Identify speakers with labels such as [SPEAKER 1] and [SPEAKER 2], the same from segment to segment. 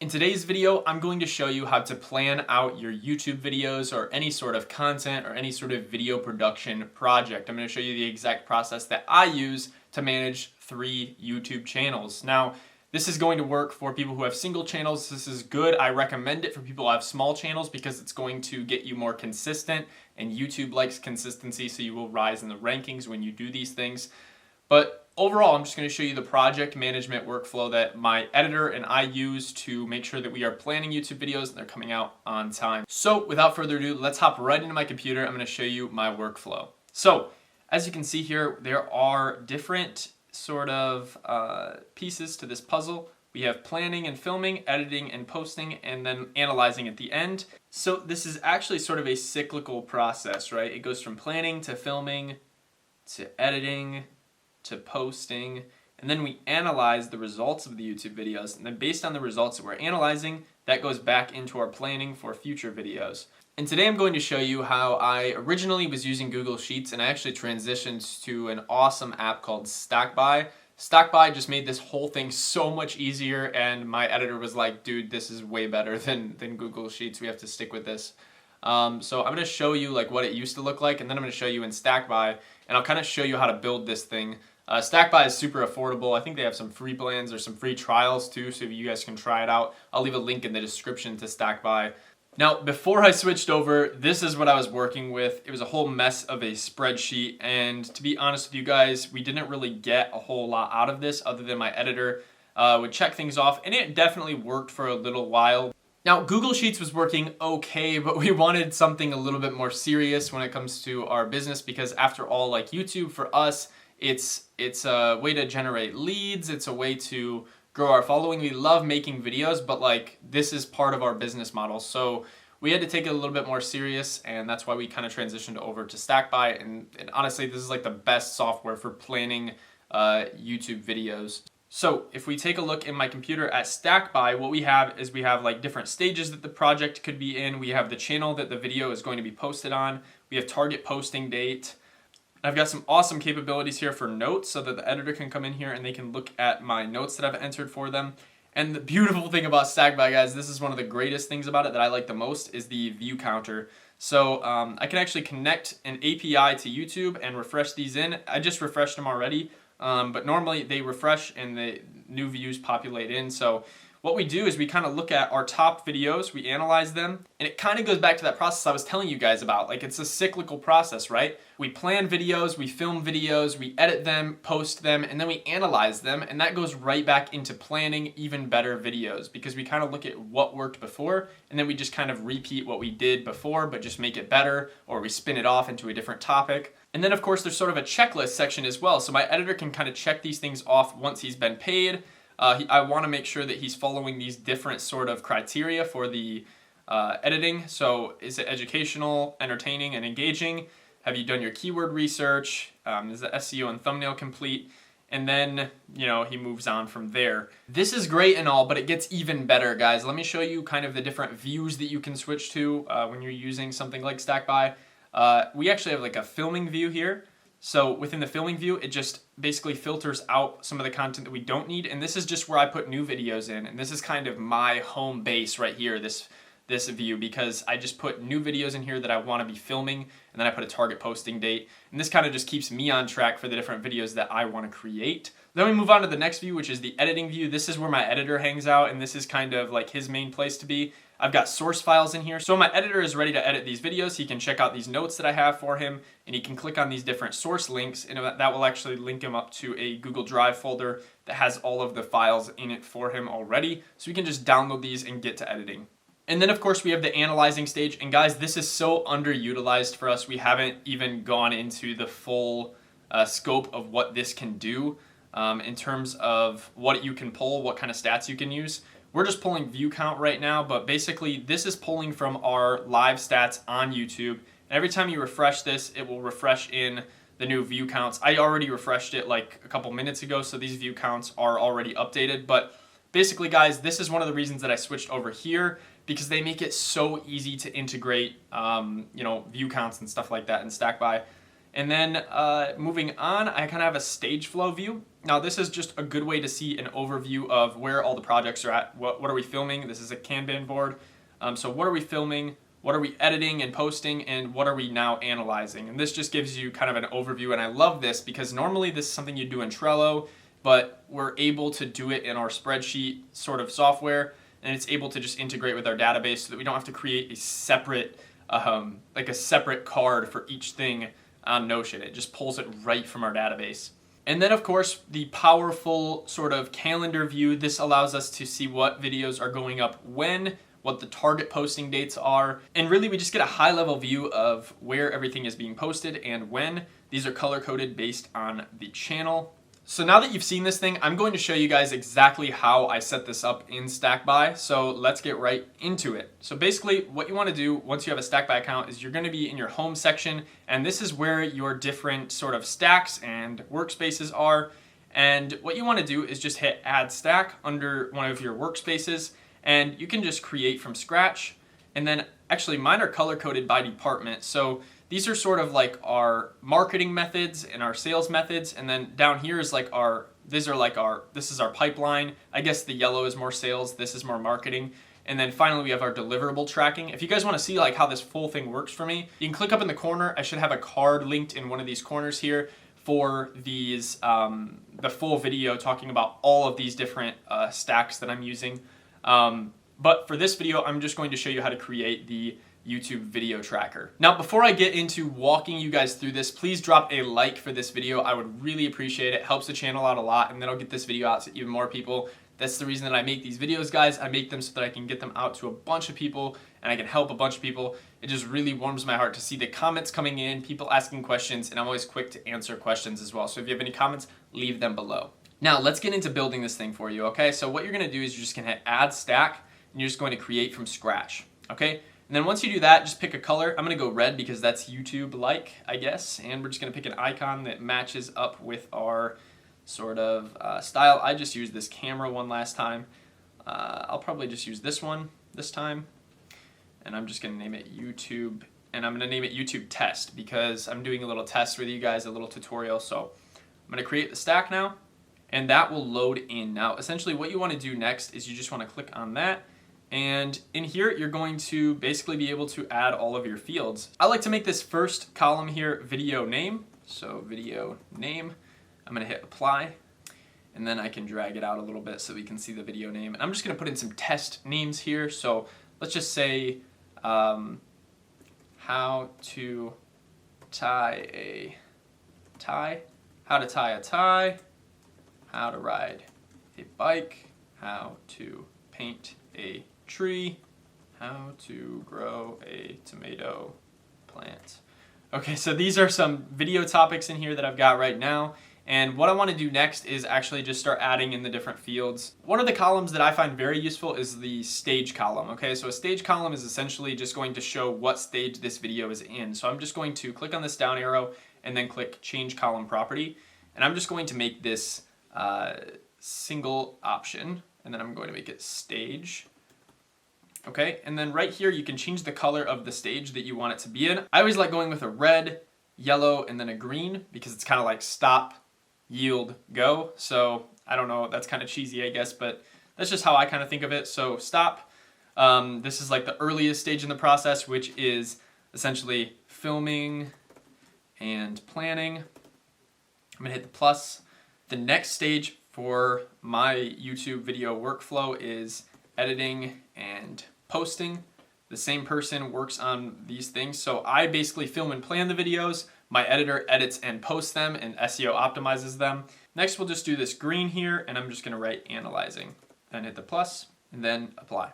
[SPEAKER 1] In today's video, I'm going to show you how to plan out your YouTube videos or any sort of content or any sort of video production project. I'm going to show you the exact process that I use to manage 3 YouTube channels. Now, this is going to work for people who have single channels. This is good. I recommend it for people who have small channels because it's going to get you more consistent, and YouTube likes consistency, so you will rise in the rankings when you do these things. But overall, I'm just going to show you the project management workflow that my editor and I use to make sure that we are planning YouTube videos and they're coming out on time. So without further ado, let's hop right into my computer. I'm going to show you my workflow. So as you can see here, there are different sort of pieces to this puzzle. We have planning and filming, editing and posting, and then analyzing at the end. So this is actually sort of a cyclical process, right? It goes from planning to filming to editing to posting, and then we analyze the results of the YouTube videos, and then based on the results that we're analyzing, that goes back into our planning for future videos. And today I'm going to show you how I originally was using Google Sheets, and I actually transitioned to an awesome app called Stackby. Stackby just made this whole thing so much easier, and my editor was like, dude, this is way better than Google Sheets. We have to stick with this. So I'm going to show you like what it used to look like, and then I'm going to show you in Stackby, and I'll kind of show you how to build this thing. Stackby is super affordable. I think they have some free plans or some free trials too, so you guys can try it out. I'll leave a link in the description to Stackby. Now, before I switched over, this is what I was working with. It was a whole mess of a spreadsheet, and to be honest with you guys, we didn't really get a whole lot out of this other than my editor would check things off, and it definitely worked for a little while. Now, Google Sheets was working okay, but we wanted something a little bit more serious when it comes to our business, because after all, like YouTube for us, it's a way to generate leads, it's a way to grow our following. We love making videos, but like this is part of our business model. So we had to take it a little bit more serious, and that's why we kind of transitioned over to Stackby, and honestly, this is like the best software for planning YouTube videos. So if we take a look in my computer at Stackby, what we have is we have like different stages that the project could be in. We have the channel that the video is going to be posted on. We have target posting date. I've got some awesome capabilities here for notes so that the editor can come in here and they can look at my notes that I've entered for them. And the beautiful thing about Stackby, guys, this is one of the greatest things about it that I like the most, is the view counter. So I can actually connect an API to YouTube and refresh these in. I just refreshed them already. But normally they refresh and the new views populate in. So what we do is we kind of look at our top videos, we analyze them, and it kind of goes back to that process I was telling you guys about. Like, it's a cyclical process, right? We plan videos, we film videos, we edit them, post them, and then we analyze them, and that goes right back into planning even better videos, because we kind of look at what worked before, and then we just kind of repeat what we did before, but just make it better, or we spin it off into a different topic. And then of course there's sort of a checklist section as well, so my editor can kind of check these things off once he's been paid. I want to make sure that he's following these different sort of criteria for the editing. So is it educational, entertaining, and engaging? Have you done your keyword research? Is the SEO and thumbnail complete? And then, you know, he moves on from there. This is great and all, but it gets even better, guys. Let me show you kind of the different views that you can switch to when you're using something like Stackby. We actually have like a filming view here. So within the filming view, it just basically filters out some of the content that we don't need. And this is just where I put new videos in. And this is kind of my home base right here, this view, because I just put new videos in here that I want to be filming. And then I put a target posting date. And this kind of just keeps me on track for the different videos that I want to create. Then we move on to the next view, which is the editing view. This is where my editor hangs out, and this is kind of like his main place to be. I've got source files in here. So my editor is ready to edit these videos. He can check out these notes that I have for him, and he can click on these different source links, and that will actually link him up to a Google Drive folder that has all of the files in it for him already. So we can just download these and get to editing. And then of course we have the analyzing stage, and guys, this is so underutilized for us. We haven't even gone into the full scope of what this can do in terms of what you can pull, what kind of stats you can use. We're just pulling view count right now, but basically this is pulling from our live stats on YouTube. And every time you refresh this, it will refresh in the new view counts. I already refreshed it like a couple minutes ago, so these view counts are already updated. But basically, guys, this is one of the reasons that I switched over here, because they make it so easy to integrate, you know, view counts and stuff like that in Stackby. And then moving on, I kind of have a stage flow view. Now this is just a good way to see an overview of where all the projects are at. What are we filming? This is a Kanban board. So what are we filming? What are we editing and posting? And what are we now analyzing? And this just gives you kind of an overview. And I love this because normally this is something you do in Trello, but we're able to do it in our spreadsheet sort of software. And it's able to just integrate with our database so that we don't have to create a separate, like a separate card for each thing on Notion. It just pulls it right from our database. And then of course, the powerful sort of calendar view. This allows us to see what videos are going up when, what the target posting dates are. And really we just get a high level view of where everything is being posted and when. These are color coded based on the channel. So now that you've seen this thing, I'm going to show you guys exactly how I set this up in Stackby. So let's get right into it. So basically what you want to do once you have a Stackby account is you're going to be in your home section, and this is where your different sort of stacks and workspaces are. And what you want to do is just hit add stack under one of your workspaces, and you can just create from scratch. And then actually mine are color coded by department. So these are sort of like our marketing methods and our sales methods. And then down here is like this is our pipeline. I guess the yellow is more sales, this is more marketing. And then finally we have our deliverable tracking. If you guys want to see like how this full thing works for me, you can click up in the corner. I should have a card linked in one of these corners here for these, the full video talking about all of these different stacks that I'm using. But for this video, I'm just going to show you how to create the YouTube video tracker. Now, before I get into walking you guys through this, please drop a like for this video. I would really appreciate it. It helps the channel out a lot, and then I'll get this video out to even more people. That's the reason that I make these videos, guys. I make them so that I can get them out to a bunch of people and I can help a bunch of people. It just really warms my heart to see the comments coming in, people asking questions, and I'm always quick to answer questions as well. So if you have any comments, leave them below. Now, let's get into building this thing for you, okay? So what you're gonna do is you're just gonna hit add stack, and you're just going to create from scratch, okay? And then once you do that, just pick a color. I'm gonna go red because that's YouTube-like, I guess. And we're just gonna pick an icon that matches up with our sort of style. I just used this camera one last time. I'll probably just use this one this time. And I'm just gonna name it YouTube. And I'm gonna name it YouTube Test because I'm doing a little test with you guys, a little tutorial. So I'm gonna create the stack now, and that will load in. Now, essentially what you wanna do next is you just wanna click on that. And in here, you're going to basically be able to add all of your fields. I like to make this first column here video name. So video name, I'm gonna hit apply, and then I can drag it out a little bit so we can see the video name. And I'm just gonna put in some test names here. So let's just say how to tie a tie, how to tie a tie, how to ride a bike, how to paint a tree, how to grow a tomato plant. Okay, so these are some video topics in here that I've got right now. And what I want to do next is actually just start adding in the different fields. One of the columns that I find very useful is the stage column. Okay, so a stage column is essentially just going to show what stage this video is in. So I'm just going to click on this down arrow and then click change column property. And I'm just going to make this single option, and then I'm going to make it stage. Okay, and then right here you can change the color of the stage that you want it to be in. I always like going with a red, yellow, and then a green because it's kind of like stop, yield, go. So I don't know, that's kind of cheesy I guess, but that's just how I kind of think of it. So stop, this is like the earliest stage in the process, which is essentially filming and planning. I'm gonna hit the plus. The next stage for my YouTube video workflow is editing and posting. The same person works on these things. So I basically film and plan the videos. My editor edits and posts them, and SEO optimizes them. Next, we'll just do this green here, and I'm just gonna write analyzing. Then hit the plus, and then apply.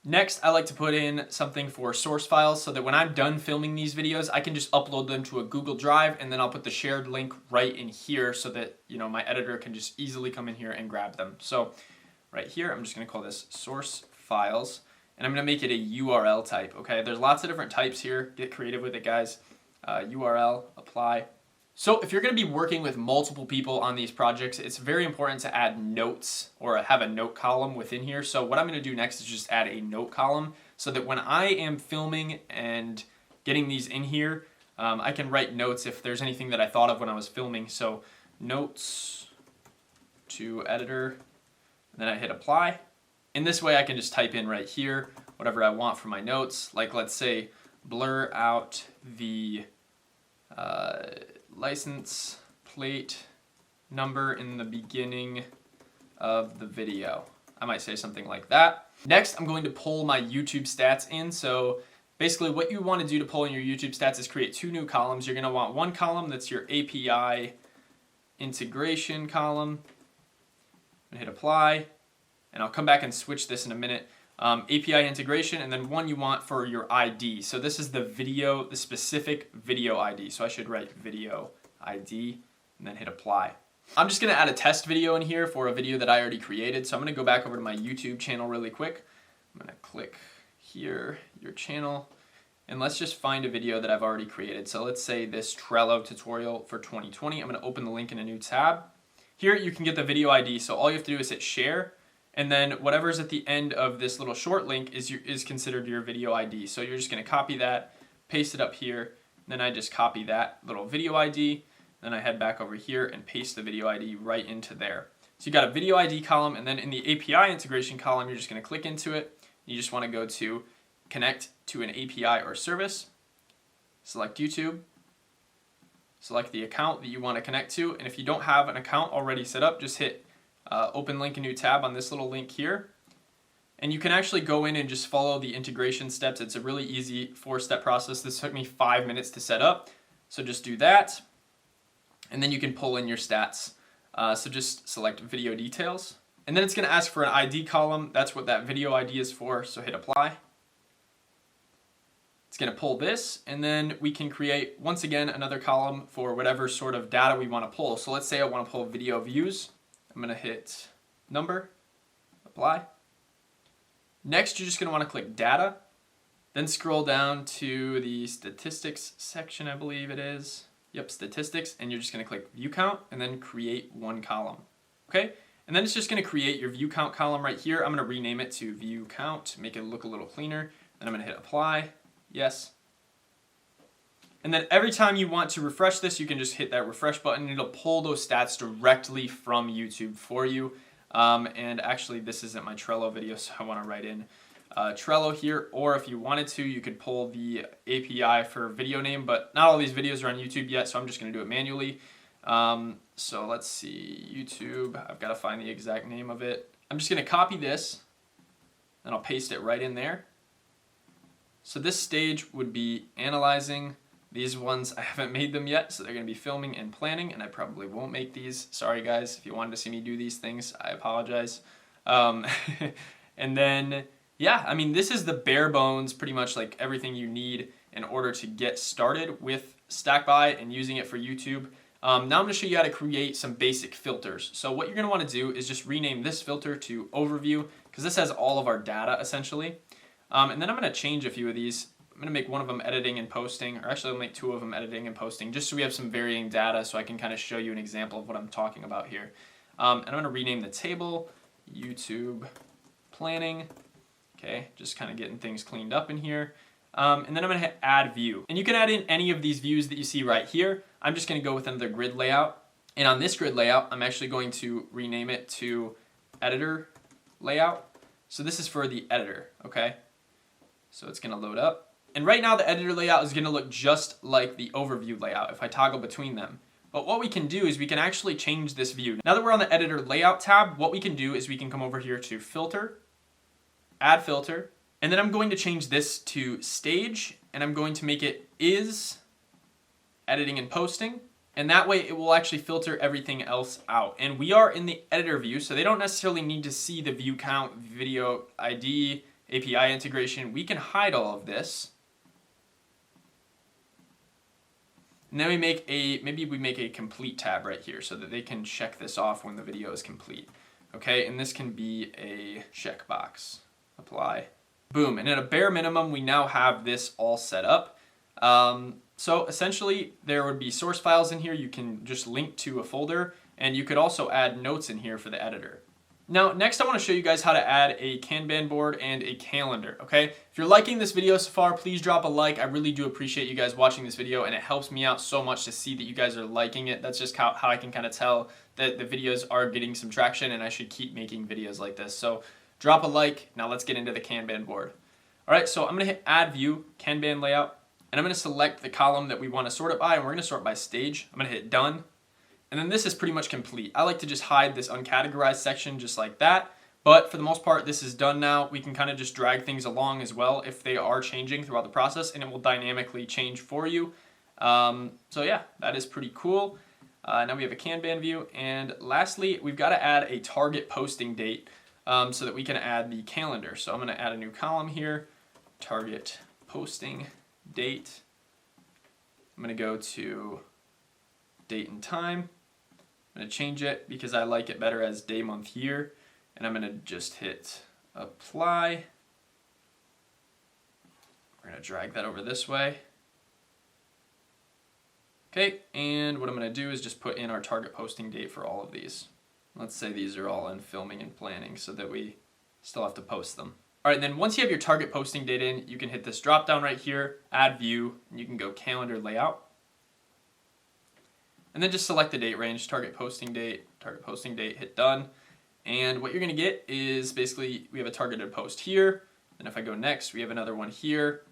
[SPEAKER 1] Next, I like to put in something for source files so that when I'm done filming these videos, I can just upload them to a Google Drive, and then I'll put the shared link right in here so that, you know, my editor can just easily come in here and grab them. So right here, I'm just gonna call this source files, and I'm gonna make it a URL type, okay? There's lots of different types here. Get creative with it, guys. URL, apply. So if you're gonna be working with multiple people on these projects, it's very important to add notes or have a note column within here. So what I'm gonna do next is just add a note column so that when I am filming and getting these in here, I can write notes if there's anything that I thought of when I was filming. So notes to editor, and then I hit apply. In this way I can just type in right here whatever I want for my notes. Like let's say blur out the license plate number in the beginning of the video. I might say something like that. Next, I'm going to pull my YouTube stats in. So basically what you want to do to pull in your YouTube stats is create 2 new columns. You're going to want one column that's your API integration column, and hit apply. And I'll come back and switch this in a minute. API integration, and then one you want for your ID. So this is the video, the specific video ID. So I should write video ID and then hit apply. I'm just gonna add a test video in here for a video that I already created. So I'm gonna go back over to my YouTube channel really quick. I'm gonna click here, your channel, and let's just find a video that I've already created. So let's say this Trello tutorial for 2020. I'm gonna open the link in a new tab. Here you can get the video ID. So all you have to do is hit share, and then whatever's at the end of this little short link is considered your video ID. So you're just gonna copy that, paste it up here, and then I just copy that little video ID, then I head back over here and paste the video ID right into there. So you got a video ID column, and then in the API integration column, you're just gonna click into it. You just wanna go to connect to an API or service, select YouTube, select the account that you wanna connect to, and if you don't have an account already set up, just hit open link a new tab on this little link here. And you can actually go in and just follow the integration steps. It's a really easy 4-step process. This took me 5 minutes to set up. So just do that. And then you can pull in your stats. So just select video details. And then it's gonna ask for an ID column. That's what that video ID is for. So hit apply. It's gonna pull this, and then we can create, once again, another column for whatever sort of data we wanna pull. So let's say I wanna pull video views. I'm gonna hit number, apply. Next, you're just gonna wanna click data, then scroll down to the statistics section, I believe it is. Yep, statistics, and you're just gonna click view count and then create one column, okay? And then it's just gonna create your view count column right here. I'm gonna rename it to view count, make it look a little cleaner. Then I'm gonna hit apply, yes. And then every time you want to refresh this, you can just hit that refresh button. It'll pull those stats directly from YouTube for you. And actually, this isn't my Trello video, so I want to write in Trello here. Or if you wanted to, you could pull the API for video name, but not all these videos are on YouTube yet, so I'm just going to do it manually. So let's see, YouTube. I've got to find the exact name of it. I'm just going to copy this, and I'll paste it right in there. So this stage would be analyzing. These ones, I haven't made them yet, so they're going to be filming and planning, and I probably won't make these. Sorry, guys. If you wanted to see me do these things, I apologize. And then, yeah, I mean, this is the bare bones, pretty much like everything you need in order to get started with Stackby and using it for YouTube. Now I'm going to show you how to create some basic filters. So what you're going to want to do is just rename this filter to Overview, because this has all of our data, essentially. And then I'm going to change a few of these. I'm going to make one of them editing and posting, or actually I'll make 2 of them editing and posting, just so we have some varying data so I can kind of show you an example of what I'm talking about here. And I'm going to rename the table YouTube planning. Okay, just kind of getting things cleaned up in here. And then I'm going to hit add view. And you can add in any of these views that you see right here. I'm just going to go with another grid layout. And on this grid layout, I'm actually going to rename it to editor layout. So this is for the editor, okay? So it's going to load up. And right now the editor layout is going to look just like the overview layout if I toggle between them. But what we can do is we can actually change this view. Now that we're on the editor layout tab, what we can do is we can come over here to filter, add filter, and then I'm going to change this to stage, and I'm going to make it is editing and posting. And that way it will actually filter everything else out. And we are in the editor view, so they don't necessarily need to see the view count, video ID, API integration. We can hide all of this. And then we make maybe we make a complete tab right here so that they can check this off when the video is complete. Okay, and this can be a checkbox. Apply. Boom, and at a bare minimum, we now have this all set up. So essentially, there would be source files in here. You can just link to a folder, and you could also add notes in here for the editor. Now, next I want to show you guys how to add a Kanban board and a calendar, okay? If you're liking this video so far, please drop a like. I really do appreciate you guys watching this video, and it helps me out so much to see that you guys are liking it. That's just how I can kind of tell that the videos are getting some traction, and I should keep making videos like this. So drop a like. Now let's get into the Kanban board. All right, so I'm going to hit Add View, Kanban Layout, and I'm going to select the column that we want to sort it by, and we're going to sort by stage. I'm going to hit Done. And then this is pretty much complete. I like to just hide this uncategorized section just like that. But for the most part, this is done now. We can kind of just drag things along as well if they are changing throughout the process, and it will dynamically change for you. So yeah, that is pretty cool. Now we have a Kanban view. And lastly, we've got to add a target posting date so that we can add the calendar. So I'm going to add a new column here, target posting date. I'm going to go to date and time. I'm going to change it because I like it better as day, month, year. And I'm going to just hit apply. We're going to drag that over this way. Okay, and what I'm going to do is just put in our target posting date for all of these. Let's say these are all in filming and planning so that we still have to post them. All right, then once you have your target posting date in, you can hit this drop down right here, add view, and you can go calendar layout. And then just select the date range, target posting date, hit done. And what you're going to get is basically we have a targeted post here. And if I go next, we have another one here.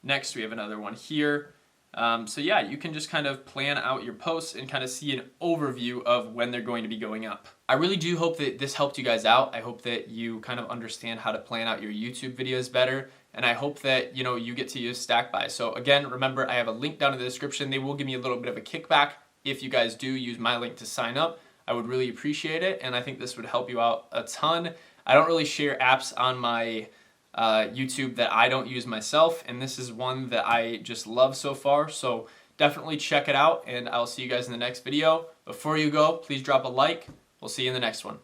[SPEAKER 1] Next, we have another one here. So yeah, you can just kind of plan out your posts and kind of see an overview of when they're going to be going up. I really do hope that this helped you guys out. I hope that you kind of understand how to plan out your YouTube videos better. And I hope that, you get to use Stackby. So again, remember, I have a link down in the description. They will give me a little bit of a kickback if you guys do use my link to sign up. I would really appreciate it, and I think this would help you out a ton. I don't really share apps on my YouTube that I don't use myself, and this is one that I just love so far, so definitely check it out, and I'll see you guys in the next video. Before you go, please drop a like. We'll see you in the next one.